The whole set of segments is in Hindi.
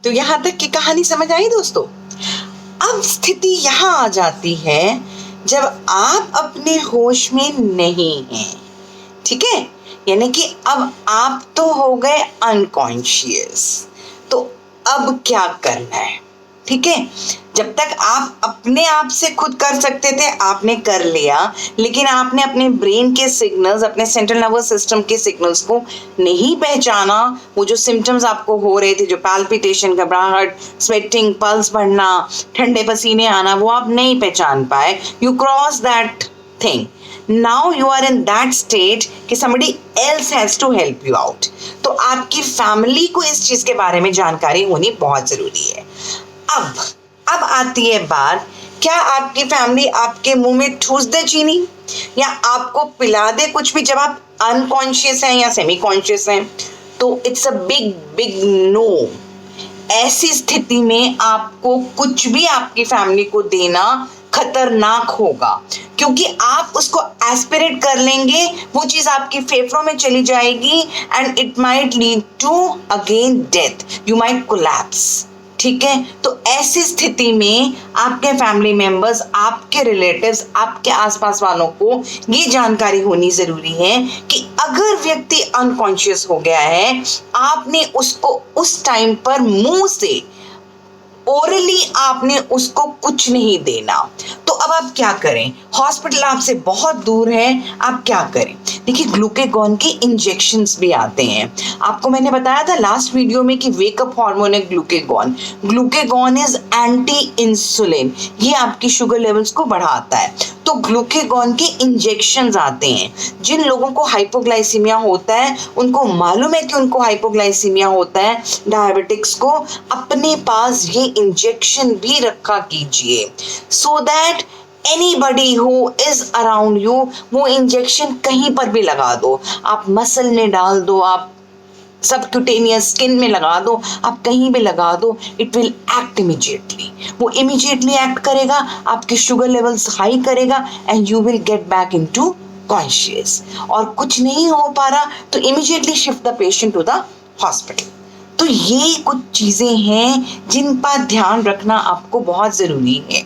तो यहाँ तक की कहानी समझ आई दोस्तों। अब स्थिति यहाँ आ जाती है जब आप अपने होश में नहीं हैं, ठीक है, यानी कि अब आप तो हो गए अनकॉन्शियस। तो अब क्या करना है, ठीक है। जब तक आप अपने आप से खुद कर सकते थे आपने कर लिया, लेकिन आपने अपने ब्रेन के सिग्नल्स, अपने सेंट्रल नर्वस सिस्टम के सिग्नल्स को नहीं पहचाना। वो जो सिम्टम्स आपको हो रहे थे, जो पैल्पिटेशन, घबराहट, स्वेटिंग, पल्स बढ़ना, ठंडे पसीने आना, वो आप नहीं पहचान पाए। You cross that thing. Now you are in that state कि somebody else has to help you out। तो आपकी फैमिली को इस चीज के बारे में जानकारी होनी बहुत जरूरी है। अब आती है बात, क्या आपकी फैमिली आपके मुंह में ठूस दे चीनी या आपको पिला दे कुछ भी जब आप अनकॉन्शियस हैं या सेमी कॉन्शियस हैं? तो इट्स अ बिग नो। ऐसी स्थिति में आपको कुछ भी आपकी फैमिली को देना खतरनाक होगा, क्योंकि आप उसको एस्पिरेट कर लेंगे, वो चीज आपके फेफड़ों में चली जाएगी and it might lead to again death, you might collapse, ठीक है। तो ऐसी स्थिति में आपके फैमिली मेंबर्स, आपके रिलेटिव्स, आपके आसपास वालों को ये जानकारी होनी जरूरी है कि अगर व्यक्ति अनकॉन्शियस हो गया है, आपने उसको उस टाइम पर मुंह से ओरली आपने उसको कुछ नहीं देना। तो अब आप क्या करें? हॉस्पिटल आपसे बहुत दूर है, आप क्या करें? देखिए, ग्लूकेगॉन के इंजेक्शंस भी आते हैं। आपको मैंने बताया था लास्ट वीडियो में कि वेकअप हार्मोन है glucagon. Glucagon is anti insulin, ये आपकी शुगर लेवल्स को बढ़ाता है। तो ग्लूकेगॉन के इंजेक्शंस आते हैं। जिन लोगों को हाइपोग्लाइसीमिया होता है, उनको मालूम है कि उनको हाइपोग्लाइसीमिया होता है, डायबिटिक्स को अपने पास ये इंजेक्शन भी रखा कीजिए, so that anybody who is around you, वो इंजेक्शन कहीं पर भी लगा दो, आप मसल में डाल दो, आप सबक्यूटेनियस स्किन में लगा दो, आप कहीं भी लगा दो, इट विल एक्ट इमीडिएटली। वो इमीडिएटली एक्ट करेगा, आपके शुगर लेवल्स हाई करेगा and you will get back into conscious. और कुछ नहीं हो पा रहा तो immediately shift the patient to the hospital. तो ये कुछ चीजें हैं जिन पर ध्यान रखना आपको बहुत जरूरी है,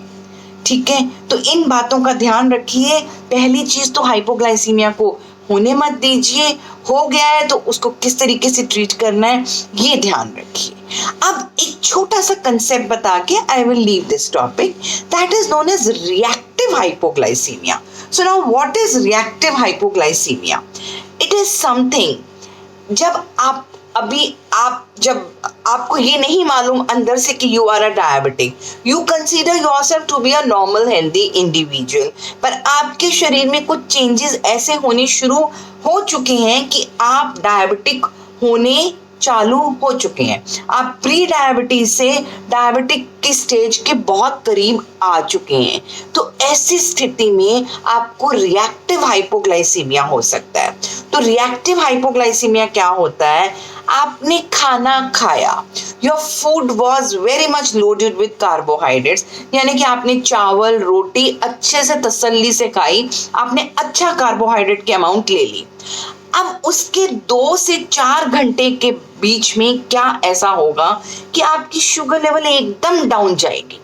ठीक है। तो इन बातों का ध्यान रखिए। पहली चीज तो हाइपोग्लाइसीमिया को होने मत दीजिए, हो गया है तो उसको किस तरीके से ट्रीट करना है ये ध्यान रखिए। अब एक छोटा सा कंसेप्ट बता के I will leave this topic, that is known as reactive hypoglycaemia. So now what is reactive hypoglycaemia? It is something जब आपको ये नहीं मालूम अंदर से कि you are a diabetic, you consider yourself to be a normal healthy individual, पर आपके शरीर में कुछ चेंजेस ऐसे होने शुरू हो चुके हैं कि आप डायबिटिक होने चालू हो चुके हैं, आप प्री डायबिटीज से डायबिटिक की स्टेज के बहुत करीब आ चुके हैं। तो ऐसी स्थिति में आपको रिएक्टिव हाइपोग्लाइसीमिया हो सकता है। तो रिएक्टिव हाइपोग्लाइसीमिया क्या होता है? आपने खाना खाया, your food was very much loaded with carbohydrates, यानी कि आपने चावल रोटी अच्छे से तसल्ली से खाई, आपने अच्छा कार्बोहाइड्रेट की अमाउंट ले ली। अब उसके 2 से 4 घंटे के बीच में क्या ऐसा होगा कि आपकी शुगर लेवल एकदम डाउन जाएगी,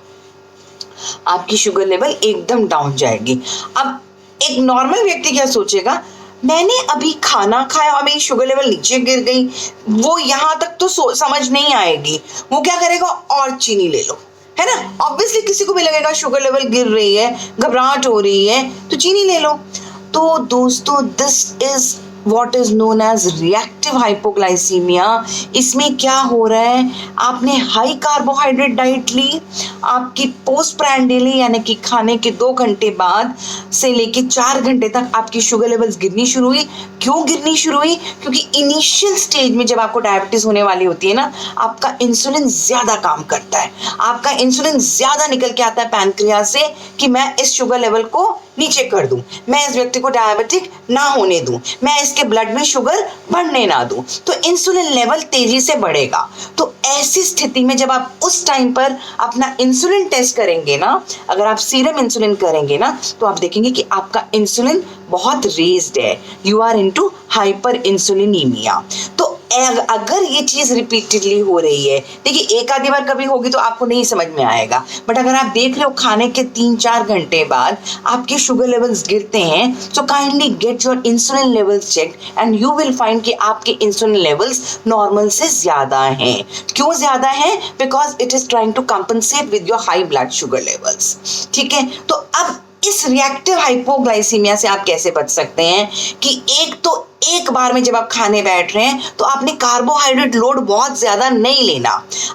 आपकी शुगर लेवल एकदम डाउन जाएगी। अब एक नॉर्मल व्यक्ति क्या सोचेगा, मैंने अभी खाना खाया और मेरी शुगर लेवल नीचे गिर गई, वो यहाँ तक तो समझ नहीं आएगी। वो क्या करेगा, और चीनी ले लो, है ना। ऑब्वियसली किसी को भी लगेगा शुगर लेवल गिर रही है, घबराहट हो रही है, तो चीनी ले लो। तो दोस्तों, this is what is known as reactive hypoglycemia। इसमें क्या हो रहा है, आपने हाई कार्बोहाइड्रेट डाइट ली, आपकी पोस्ट प्रांडियली यानी कि खाने के 2 घंटे बाद से लेके 4 घंटे तक आपकी शुगर लेवल्स गिरनी शुरू हुई। क्यों गिरनी शुरू हुई? क्योंकि इनिशियल स्टेज में जब आपको डायबिटीज होने वाली होती है ना, आपका इंसुलिन ज्यादा काम करता है, आपका इंसुलिन ज्यादा निकल के आता है पैनक्रियाज से कि मैं इस शुगर लेवल को नीचे कर दूं, मैं इस व्यक्ति को डायबिटिक ना होने दूं, मैं इसके ब्लड में शुगर बढ़ने ना दूं। तो इंसुलिन लेवल तेजी से बढ़ेगा। तो ऐसी स्थिति में जब आप उस टाइम पर अपना इंसुलिन टेस्ट करेंगे ना, अगर आप सीरम इंसुलिन करेंगे ना, तो आप देखेंगे कि आपका इंसुलिन बहुत रेज्ड है, यू आर इनटू हाइपर इंसुलिनीमिया। तो अगर ये चीज रिपीटेडली हो रही है, देखिए एक आधी बार कभी होगी तो आपको नहीं समझ में आएगा, बट अगर आप देख रहे हो खाने के 3-4 घंटे बाद आपके शुगर लेवल्स गिरते हैं, so kindly get your insulin levels check and you will find कि आपके इंसुलिन लेवल्स नॉर्मल से ज्यादा हैं। क्यों ज्यादा है? Because it is trying to compensate with your high blood sugar levels. ठीक है, तो अब इस रिएक्टिव हाइपोग्लाइसीमिया से आप कैसे बच सकते हैं कि एक बार में जब आप खाने बैठ रहे हैं तो आपने कार्बोहाइड्रेट लोड बहुत ज्यादा नहीं लेना,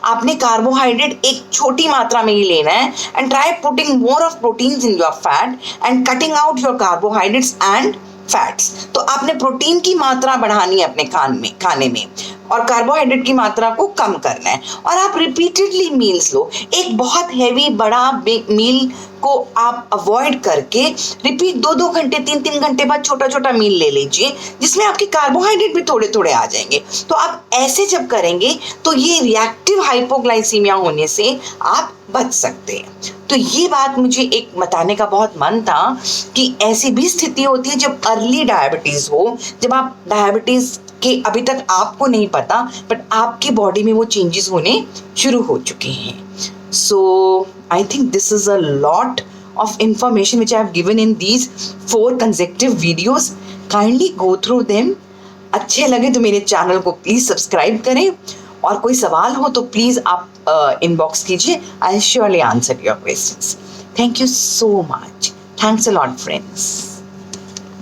आपने कार्बोहाइड्रेट एक छोटी मात्रा में ही लेना है and try putting more of proteins in your fat and cutting out your carbohydrates and fats. तो आपने प्रोटीन की मात्रा बढ़ानी है अपने खाने में और कार्बोहाइड्रेट की मात्रा को कम करना है, और आप रिपीटेडली मील्स लो। एक बहुत हैवी बड़ा मील को आप अवॉइड करके रिपीट 2-2 घंटे 3-3 घंटे बाद छोटा छोटा मील ले लीजिए, जिसमें आपके कार्बोहाइड्रेट भी थोड़े थोड़े आ जाएंगे। तो आप ऐसे जब करेंगे तो ये रिएक्टिव हाइपोग्लाइसीमिया होने से आप बच सकते हैं। तो ये बात मुझे एक बताने का बहुत मन था कि ऐसी भी स्थिति होती है जब अर्ली डायबिटीज हो, जब आप डायबिटीज के अभी तक आपको नहीं पता बट आपकी बॉडी में वो चेंजेस होने शुरू हो चुके हैं। So I think this is a lot of information which I have given in these 4 consecutive videos. Kindly go through them. अच्छे लगे तो मेरे चैनल को प्लीज सब्सक्राइब करें, और कोई सवाल हो तो प्लीज आप इनबॉक्स कीजिए। I surely answer your questions. Thank you so much. Thanks a lot friends.